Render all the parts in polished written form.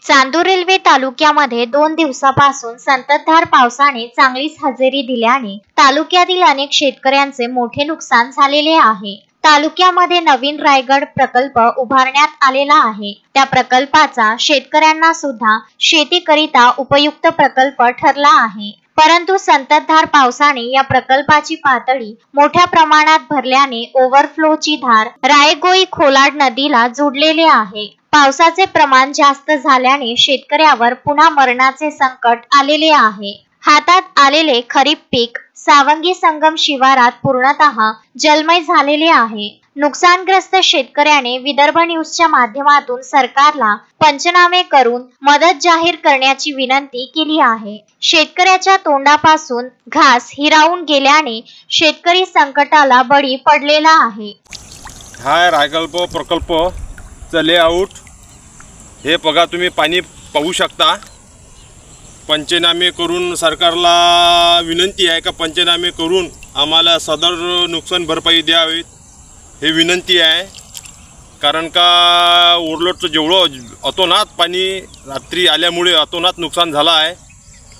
Chandur railway तालुक्यामध्ये 2 दिवसापासून संततधार पावसाने चांगलीच हजेरी दिल्याने तालुक्यातील अनेक शेतकऱ्यांचे मोठे नुकसान झालेले आहे। तालुक्यामध्ये नवीन रायगड प्रकल्प उभारण्यात आलेला आहे। त्या प्रकल्पाचा शेतकऱ्यांना सुद्धा शेतीकरिता उपयुक्त प्रकल्प ठरला आहे। परंतु संततधार पावसाने या प्रकल्पाची पातळी मोठ्या प्रमाणात भरल्याने ओव्हरफ्लोची धार रायगोई खोलाड नदीला जोडलेले आहे। पावसाचे प्रमाण जास्त झाल्याने शेतकऱ्यावर पुन्हा मरणाचे संकट आलेले आहे। हातात आलेले खरीप पीक सावंगी संगम शिवारात पूर्णतः जलमय झालेले आहे। नुकसानग्रस्त शेतकऱ्याने विदर्भ न्यूजच्या माध्यमातून सरकारला पंचनामे करून मदत जाहीर करण्याची विनंती केली आहे। शेतकऱ्याच्या तोंडापासून घास हिरावून गेल्याने शेतकरी संकटाला बळी पडलेला आहे। हा रायगड प्रकल्प लेआउट हे बघा, तुम्ही पाणी पाहू शकता। पंचनामे करून सरकारला विनंती आहे का पंचनामे करून आम्हाला सदर नुकसान भरपाई द्यावी, हे विनंती आहे। कारण का ओव्हरलोडचं जेवढं अतोनात पाणी रात्री आल्यामुळे अतोनात नुकसान झालं आहे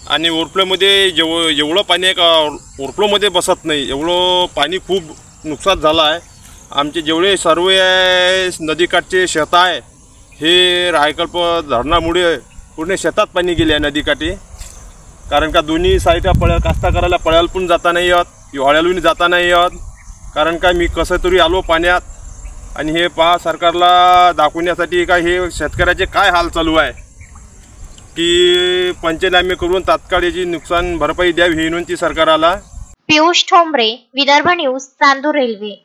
आणि ओव्हरफ्लोमध्ये जेवढं पाणी आहे का ओव्हरफ्लोमध्ये बसत नाही, एवढं पाणी खूप नुकसान झालं आहे। आमचे जेवढे सर्व नदीकाठचे शेत आहे हे रायगड धरणामुळे पूर्ण शेतात पाणी गेले आहे नदीकाठी। कारण का दोन्ही साईडच्या पळ्या कास्तकाराला पळ्याला पण जाता नाही येत, हिवाळ्याला जाता नाही येत। कारण का मी कसं तरी आलो पाण्यात आणि हे पहा सरकारला दाखवण्यासाठी का हे शेतकऱ्याचे काय हाल चालू आहे की पंचनामे करून तात्काळ याची नुकसान भरपाई द्यावी ही विनंती सरकारला। Piyush Thombare, Vidarbha news, Chandur railway.